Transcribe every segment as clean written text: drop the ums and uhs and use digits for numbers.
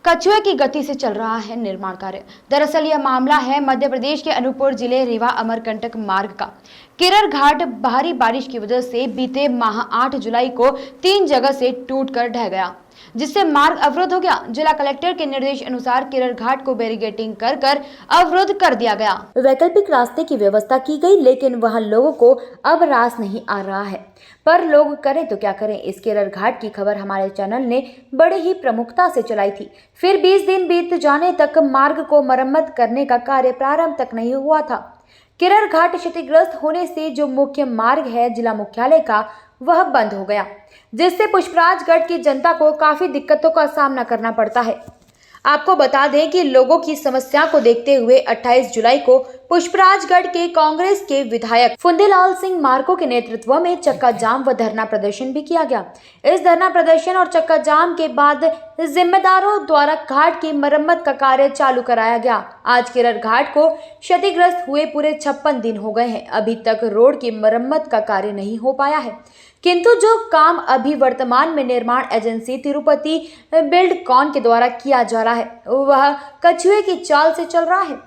कछुए की गति से चल रहा है निर्माण कार्य। दरअसल यह मामला है मध्य प्रदेश के अनूपपुर जिले रीवा अमरकंटक मार्ग का। किरर घाट भारी बारिश की वजह से बीते माह 8 जुलाई को 3 जगह से टूटकर ढह गया, जिससे मार्ग अवरुद्ध हो गया। जिला कलेक्टर के निर्देश अनुसार किरर घाट को बैरिकेडिंग कर अवरुद्ध कर दिया गया। वैकल्पिक रास्ते की व्यवस्था की गई, लेकिन वहां लोगों को अब रास नहीं आ रहा है। पर लोग करें तो क्या करें। इस किरर घाट की खबर हमारे चैनल ने बड़े ही प्रमुखता से चलाई थी। फिर 20 दिन बीत जाने तक मार्ग को मरम्मत करने का कार्य प्रारंभ तक नहीं हुआ था। किरर घाट क्षतिग्रस्त होने से जो मुख्य मार्ग है जिला मुख्यालय का, वह बंद हो गया, जिससे पुष्पराजगढ़ की जनता को काफी दिक्कतों का सामना करना पड़ता है। आपको बता दें कि लोगों की समस्या को देखते हुए 28 जुलाई को पुष्पराजगढ़ के कांग्रेस के विधायक फुंदेलाल सिंह मार्को के नेतृत्व में चक्का जाम व धरना प्रदर्शन भी किया गया। इस धरना प्रदर्शन और चक्का जाम के बाद जिम्मेदारों द्वारा घाट की मरम्मत का कार्य चालू कराया गया। आज किरर घाट को क्षतिग्रस्त हुए पूरे 56 दिन हो गए हैं। अभी तक रोड की मरम्मत का कार्य नहीं हो पाया है, किंतु जो काम अभी वर्तमान में निर्माण एजेंसी तिरुपति बिल्डकॉन के द्वारा किया जा रहा है, वह कछुए की चाल से चल रहा है।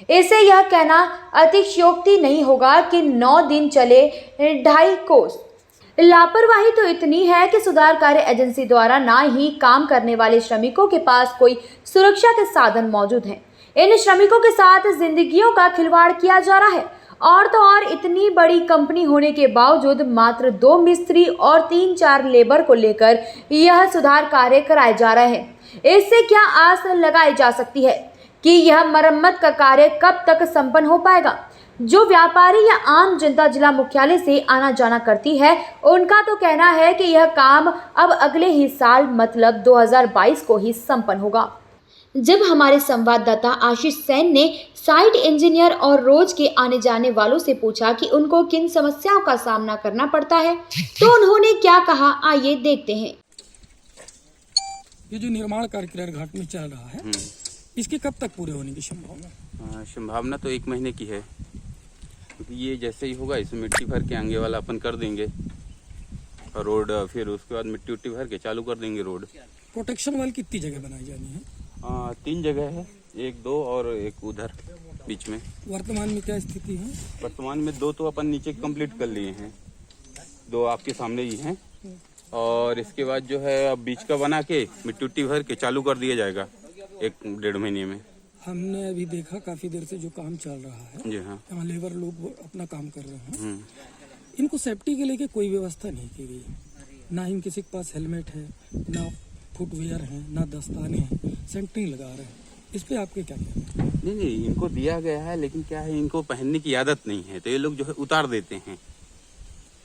इसे यह कहना अतिशयोक्ति नहीं होगा कि 9 दिन चले 2.5 कोस। लापरवाही तो इतनी है कि सुधार कार्य एजेंसी द्वारा ना ही काम करने वाले श्रमिकों के पास कोई सुरक्षा के साधन मौजूद हैं। इन श्रमिकों के साथ जिंदगियों का खिलवाड़ किया जा रहा है। और तो और इतनी बड़ी कंपनी होने के बावजूद मात्र 2 मिस्त्री और 3-4 लेबर को लेकर यह सुधार कार्य कराए जा रहे हैं। इससे क्या आस लगाई जा सकती है कि यह मरम्मत का कार्य कब तक संपन्न हो पाएगा। जो व्यापारी या आम जनता जिला मुख्यालय से आना जाना करती है, उनका तो कहना है कि यह काम अब अगले ही साल मतलब 2022 को ही संपन्न होगा। जब हमारे संवाददाता आशीष सेन ने साइट इंजीनियर और रोज के आने जाने वालों से पूछा कि उनको किन समस्याओं का सामना करना पड़ता है, तो उन्होंने क्या कहा, आइए देखते हैं। ये जो निर्माण कार्य किरर घाट में चल रहा है, इसके कब तक पूरे होने की संभावना? संभावना तो 1 महीने की है। ये जैसे ही होगा इसमें मिट्टी भर के आगे वाला अपन कर देंगे और रोड, फिर उसके बाद मिट्टी उट्टी भर के चालू कर देंगे रोड। प्रोटेक्शन वाल कितनी जगह बनाई जानी है? 3 जगह है, 1, 2 और एक उधर बीच में। वर्तमान में क्या स्थिति है? वर्तमान में 2 तो अपन नीचे कंप्लीट कर लिए हैं, 2 आपके सामने ही हैं, और इसके बाद जो है अब बीच का बना के मिट्टी उट्टी भर के चालू कर दिया जाएगा 1-1.5 महीने में। हमने अभी देखा काफी देर से जो काम चल रहा है, जी हाँ, यहाँ लेबर लोग अपना काम कर रहे हैं। इनको सेफ्टी के लिए कोई व्यवस्था नहीं की गई, ना ही किसी के पास हेलमेट है, ना फुटवेयर है, ना दस्ताने हैं, सेंट नहीं लगा रहे हैं। इस पे आपके क्या कहना है? नहीं, इनको दिया गया है, लेकिन क्या है, इनको पहनने की आदत नहीं है, तो ये लोग जो है उतार देते हैं।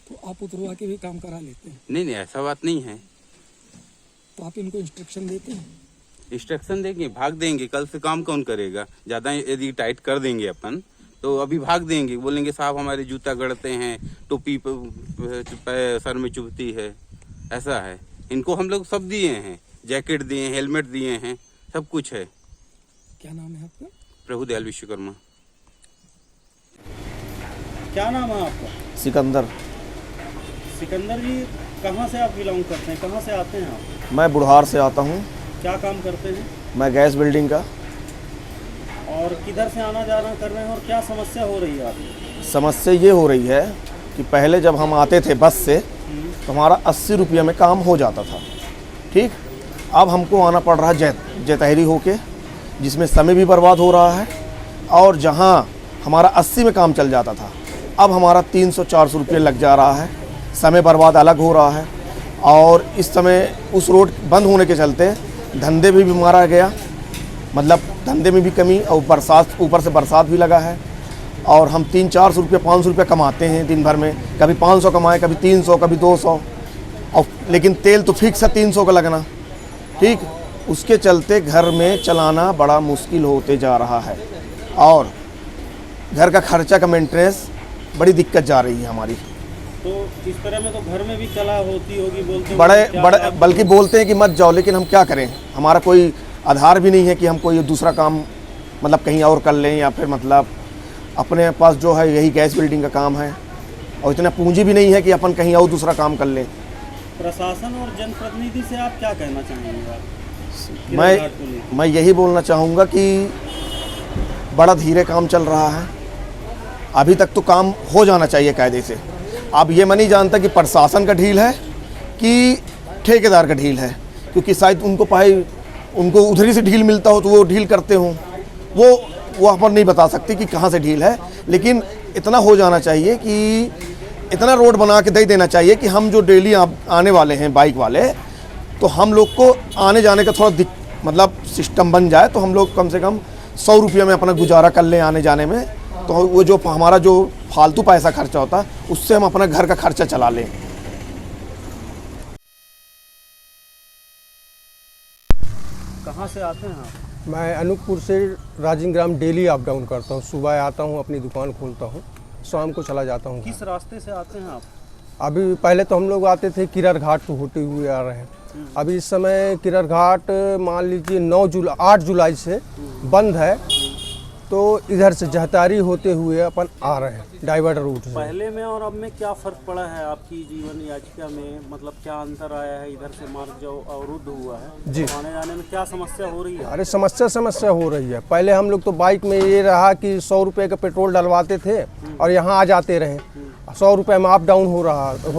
तो आप उतरवा के भी काम करा लेते हैं? नहीं, ऐसा बात नहीं है। तो आप इनको इंस्ट्रक्शन देते हैं? इंस्ट्रक्शन देंगे, भाग देंगे। कल से काम कौन करेगा? ज्यादा यदि टाइट कर देंगे अपन तो अभी भाग देंगे, बोलेंगे साहब हमारे जूता गड़ते हैं, टोपी सर में चुभती है। ऐसा है। इनको हम लोग सब दिए हैं, जैकेट दिए हैं, हेलमेट दिए हैं, सब कुछ है। क्या नाम है आपका? प्रभुदयाल विश्वकर्मा। क्या नाम है आपका? सिकंदर। सिकंदर जी, कहाँ से आप बिलोंग करते हैं, कहाँ से आते हैं आप? मैं बुढ़ार से आता हूँ। क्या काम करते हैं? मैं गैस बिल्डिंग का। और किधर से आना जाना कर रहे हैं और क्या समस्या हो रही है आपकी? समस्या ये हो रही है कि पहले जब हम आते थे बस से तो हमारा 80 रुपये में काम हो जाता था, ठीक। अब हमको आना पड़ रहा है जैतहरी होके, जिसमें समय भी बर्बाद हो रहा है, और जहाँ हमारा 80 में काम चल जाता था अब हमारा 300-400 रुपये लग जा रहा है। समय बर्बाद अलग हो रहा है, और इस समय उस रोड बंद होने के चलते धंधे भी मारा गया, मतलब धंधे में भी कमी, और बरसात, ऊपर से बरसात भी लगा है, और हम 300-400 रुपये 500 रुपये कमाते हैं दिन भर में। कभी 500 कमाएँ, कभी 300, कभी 200, और लेकिन तेल तो फिक्स है 300 का लगना, ठीक। उसके चलते घर में चलाना बड़ा मुश्किल होते जा रहा है, और घर का खर्चा का मेंटेनेंस बड़ी दिक्कत जा रही है हमारी। तो इस तरह में तो घर में भी कला होती होगी, बोलते बड़े बल्कि बोलते हैं कि मत जाओ, लेकिन हम क्या करें, हमारा कोई आधार भी नहीं है कि हम कोई दूसरा काम मतलब कहीं और कर लें, या फिर मतलब अपने पास जो है यही गैस बिल्डिंग का काम है, और इतना पूंजी भी नहीं है कि अपन कहीं और दूसरा काम कर लें। प्रशासन और जनप्रतिनिधि से आप क्या कहना चाहेंगे आप किरण घाट को लेकर? मैं यही बोलना चाहूँगा कि बड़ा धीरे काम चल रहा है। अभी तक तो काम हो जाना चाहिए कायदे से। अब ये मैं नहीं जानता कि प्रशासन का ढील है कि ठेकेदार का ढील है, क्योंकि शायद उनको उधरी से ढील मिलता हो तो वो ढील करते हों। वो अपन नहीं बता सकते कि कहाँ से ढील है, लेकिन इतना हो जाना चाहिए कि इतना रोड बना के दे देना चाहिए कि हम जो डेली आने वाले हैं बाइक वाले, तो हम लोग को आने जाने का थोड़ा मतलब सिस्टम बन जाए, तो हम लोग कम से कम 100 रुपये में अपना गुजारा कर लें आने जाने में। तो वो जो हमारा जो फालतू पैसा खर्चा होता है उससे हम अपना घर का खर्चा चला लें। कहाँ से आते हैं आप? मैं अनूपपुर से राजिंग ग्राम डेली अप डाउन करता हूँ। सुबह आता हूँ, अपनी दुकान खोलता हूँ, शाम को चला जाता हूँ। किस रास्ते से आते हैं आप? अभी पहले तो हम लोग आते थे किरर घाट को होते हुए आ रहे हैं। अभी इस समय किरर घाट मान लीजिए 8 जुलाई से बंद है, तो इधर से जहतारी होते हुए अपन आ रहे हैं डाइवर्टर रूट से। पहले में और अब में क्या फर्क पड़ा है आपकी जीवन याचिका में? मतलब क्या अंतर आया है? इधर से मार्ग जो अवरुद्ध हुआ है जी, आने जाने में क्या समस्या हो रही है? अरे समस्या हो रही है। पहले हम लोग तो बाइक में ये रहा कि 100 रुपये का पेट्रोल डलवाते थे और यहाँ आ जाते रहे, 100 रुपये में अप डाउन हो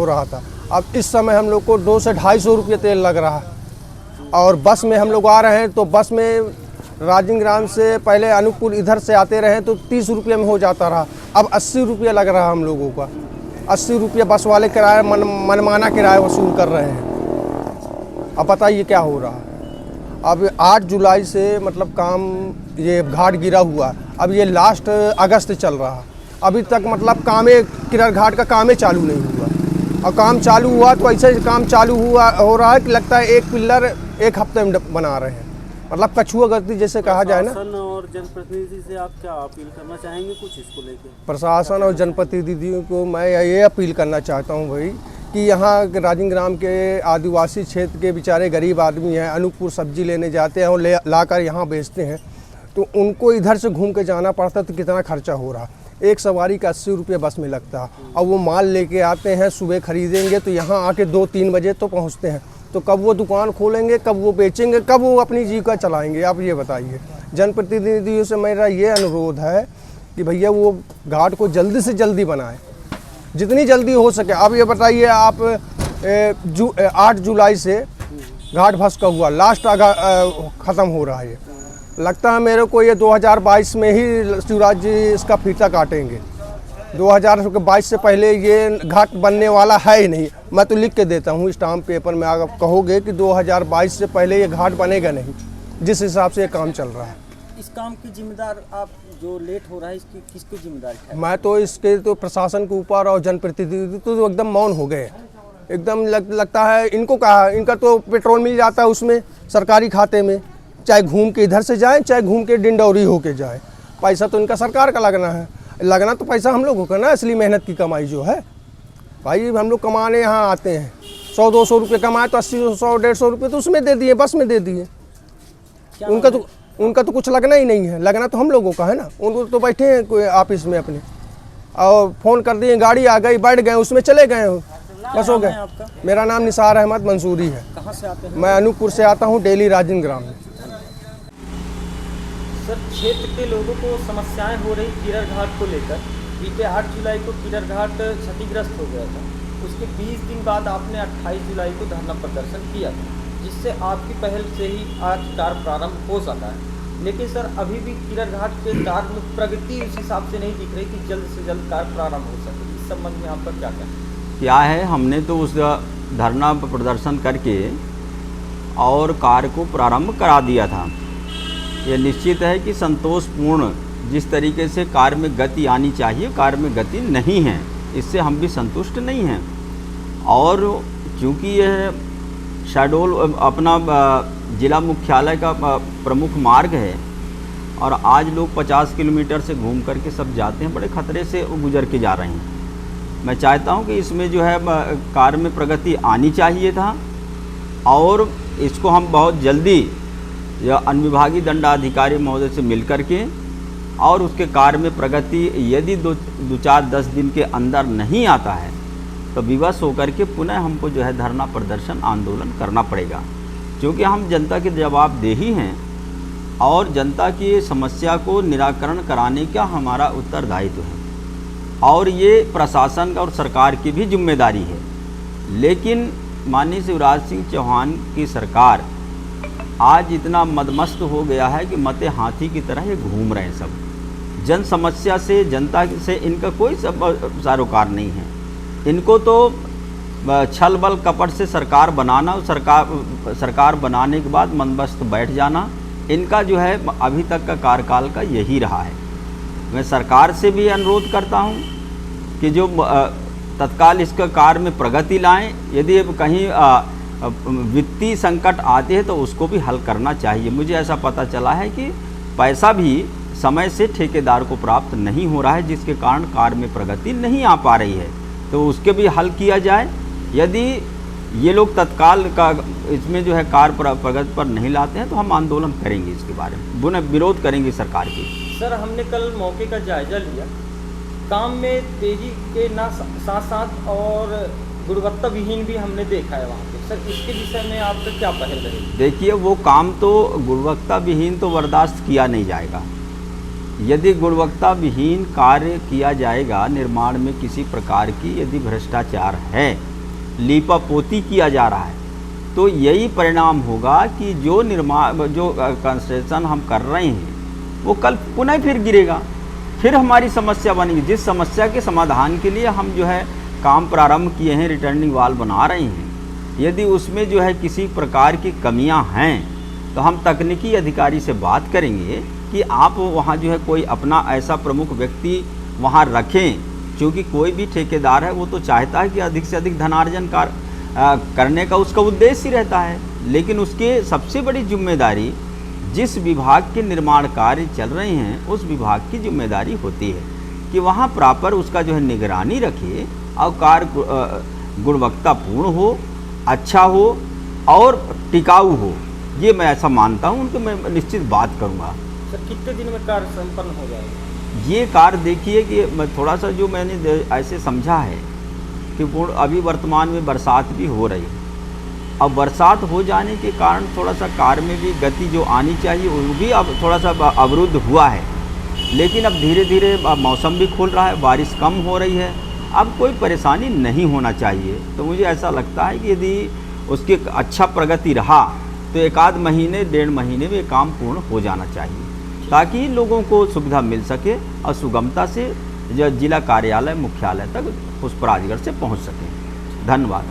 रहा था। अब इस समय हम लोग को 200 से 250 रुपये तेल लग रहा है। और बस में हम लोग आ रहे हैं तो बस में राजिंग ग्राम से पहले अनूपपुर इधर से आते रहे तो 30 रुपये में हो जाता रहा, अब 80 रुपये लग रहा हम लोगों का। 80 रुपये बस वाले किराया मनमाना किराया वसूल कर रहे हैं। अब बताइए क्या हो रहा है। अब 8 जुलाई से मतलब काम ये घाट गिरा हुआ, अब ये लास्ट अगस्त चल रहा, अभी तक मतलब किरर घाट का कामे चालू नहीं हुआ। और काम चालू हुआ तो ऐसे काम चालू हो रहा है कि लगता है एक पिल्लर 1 हफ्ते में बना रहे हैं, मतलब कछुआ गति जैसे कहा जाए ना। प्रशासन और जनप्रतिनिधि से आप क्या अपील करना चाहेंगे कुछ इसको लेकर? प्रशासन और जनप्रतिनिधियों को मैं ये अपील करना चाहता हूँ भाई कि यहाँ राजिंग ग्राम के आदिवासी क्षेत्र के बेचारे गरीब आदमी हैं, अनूपपुर सब्जी लेने जाते हैं और लाकर यहाँ बेचते हैं, तो उनको इधर से घूम के जाना पड़ता तो कितना खर्चा हो रहा। एक सवारी का 80 रुपये बस में लगता है। अब वो माल लेके आते हैं, सुबह खरीदेंगे तो यहाँ आके 2-3 बजे तो पहुँचते हैं, तो कब वो दुकान खोलेंगे, कब वो बेचेंगे, कब वो अपनी जीविका चलाएंगे? आप ये बताइए। जनप्रतिनिधियों से मेरा ये अनुरोध है कि भैया वो घाट को जल्दी से जल्दी बनाएं, जितनी जल्दी हो सके। अब ये बताइए आप 8 जुलाई से घाट भस्का हुआ, लास्ट ख़त्म हो रहा है। ये लगता है मेरे को ये 2022 में ही शिवराज जी इसका फीता काटेंगे। 2022 से पहले ये घाट बनने वाला है ही नहीं। मैं तो लिख के देता हूँ स्टाम्प पेपर में, अगर कहोगे कि 2022 से पहले ये घाट बनेगा नहीं, जिस हिसाब से ये काम चल रहा है। इस काम की जिम्मेदार आप जो लेट हो रहा है इसकी किसकी जिम्मेदारी है? मैं तो इसके तो प्रशासन के ऊपर और जनप्रतिनिधि तो एकदम मौन हो गए। एकदम लगता है इनको कहा, इनका तो पेट्रोल मिल जाता है उसमें सरकारी खाते में, चाहे घूम के इधर से जाए चाहे घूम के डिंडौरी होके जाए। पैसा तो इनका सरकार का लगना है, लगना तो पैसा हम लोगों का ना, इसलिए मेहनत की कमाई जो है भाई हम लोग कमाने यहाँ आते हैं। 100-200 रुपये कमाए तो 80-100-150 रुपये तो उसमें दे दिए, बस में दे दिए। उनका तो कुछ लगना ही नहीं है, लगना तो हम लोगों का है ना। उनको तो बैठे हैं कोई ऑफिस में अपने और फ़ोन कर दिए, गाड़ी आ गई, बैठ गए, उसमें चले गए, बस हो गए। मेरा नाम निसार अहमद मंसूरी है। कहाँ से आते हैं? मैं अनूपपुर से आता हूँ, डेली राजिंग ग्राम में। सर, क्षेत्र के लोगों को समस्याएं हो रही किरर घाट को लेकर। बीते 8 जुलाई को किरर घाट क्षतिग्रस्त हो गया था, उसके 20 दिन बाद आपने 28 जुलाई को धरना प्रदर्शन किया था, जिससे आपकी पहल से ही आज कार्य प्रारंभ हो सका है। लेकिन सर, अभी भी किरर घाट के कार्य में प्रगति उस हिसाब से नहीं दिख रही कि जल्द से जल्द कार्य प्रारंभ हो सके। इस संबंध में आपका क्या कहना है? क्या है, हमने तो उस धरना प्रदर्शन करके और कार्य को प्रारंभ करा दिया था। ये निश्चित है कि संतोषपूर्ण जिस तरीके से कार्य में गति आनी चाहिए, कार्य में गति नहीं है, इससे हम भी संतुष्ट नहीं हैं। और क्योंकि यह शहडोल अपना जिला मुख्यालय का प्रमुख मार्ग है और आज लोग 50 किलोमीटर से घूम करके सब जाते हैं, बड़े खतरे से गुजर के जा रहे हैं। मैं चाहता हूं कि इसमें जो है कार्य में प्रगति आनी चाहिए था और इसको हम बहुत जल्दी या अनुविभागीय दंडाधिकारी महोदय से मिल करके और उसके कार्य में प्रगति यदि 2-4-10 दिन के अंदर नहीं आता है तो विवश होकर के पुनः हमको जो है धरना प्रदर्शन आंदोलन करना पड़ेगा, क्योंकि हम जनता के जवाबदेही हैं और जनता की समस्या को निराकरण कराने का हमारा उत्तरदायित्व है और ये प्रशासन और सरकार की भी जिम्मेदारी है। लेकिन माननीय शिवराज सिंह चौहान की सरकार आज इतना मदमस्त हो गया है कि मते हाथी की तरह ये घूम रहे हैं। सब जन समस्या से, जनता से इनका कोई सरोकार नहीं है। इनको तो छल बल कपट से सरकार बनाना और सरकार बनाने के बाद मंदमस्त बैठ जाना, इनका जो है अभी तक का कार्यकाल का यही रहा है। मैं सरकार से भी अनुरोध करता हूं कि जो तत्काल इसका कार्य में प्रगति लाएं। यदि कहीं वित्तीय संकट आते हैं तो उसको भी हल करना चाहिए। मुझे ऐसा पता चला है कि पैसा भी समय से ठेकेदार को प्राप्त नहीं हो रहा है, जिसके कारण कार्य में प्रगति नहीं आ पा रही है, तो उसके भी हल किया जाए। यदि ये लोग तत्काल का इसमें जो है कार्य प्रगति पर नहीं लाते हैं तो हम आंदोलन करेंगे, इसके बारे में पुनः विरोध करेंगे सरकार की। सर, हमने कल मौके का जायजा लिया, काम में तेजी के ना साथ साथ और गुणवत्ता विहीन भी हमने देखा है वहाँ पे। सर, इसके विषय में आपका क्या पहल रहेगी? देखिए, वो काम तो गुणवत्ता विहीन तो बर्दाश्त किया नहीं जाएगा। यदि गुणवत्ता विहीन कार्य किया जाएगा, निर्माण में किसी प्रकार की यदि भ्रष्टाचार है, लीपापोती किया जा रहा है, तो यही परिणाम होगा कि जो कंस्ट्रक्शन हम कर रहे हैं वो कल पुनः फिर गिरेगा, फिर हमारी समस्या बनेगी। जिस समस्या के समाधान के लिए हम जो है काम प्रारंभ किए हैं, रिटर्निंग वाल बना रहे हैं, यदि उसमें जो है किसी प्रकार की कमियां हैं तो हम तकनीकी अधिकारी से बात करेंगे कि आप वहां जो है कोई अपना ऐसा प्रमुख व्यक्ति वहां रखें, क्योंकि कोई भी ठेकेदार है वो तो चाहता है कि अधिक से अधिक धनार्जन करने का उसका उद्देश्य ही रहता है। लेकिन उसके सबसे बड़ी जिम्मेदारी, जिस विभाग के निर्माण कार्य चल रहे हैं उस विभाग की जिम्मेदारी होती है कि वहाँ प्रॉपर उसका जो है निगरानी रखे और कार्य गुणवत्तापूर्ण हो, अच्छा हो और टिकाऊ हो। ये मैं ऐसा मानता हूँ, उनको मैं निश्चित बात करूँगा। सर, कितने दिन में कार्य संपन्न हो जाएगा? ये कार्य देखिए कि मैं थोड़ा सा जो मैंने ऐसे समझा है कि अभी वर्तमान में बरसात भी हो रही है। अब बरसात हो जाने के कारण थोड़ा सा कार्य में भी गति जो आनी चाहिए वो भी अब थोड़ा सा अवरुद्ध हुआ है। लेकिन अब धीरे धीरे मौसम भी खुल रहा है, बारिश कम हो रही है, अब कोई परेशानी नहीं होना चाहिए। तो मुझे ऐसा लगता है कि यदि उसकी अच्छा प्रगति रहा तो 1 महीने 1.5 महीने में काम पूर्ण हो जाना चाहिए, ताकि लोगों को सुविधा मिल सके और सुगमता से जिला कार्यालय मुख्यालय तक पुष्पराजगढ़ से पहुंच सके। धन्यवाद।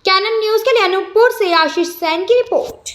कैनन न्यूज के लिए अनूपपुर से आशीष सैन की रिपोर्ट।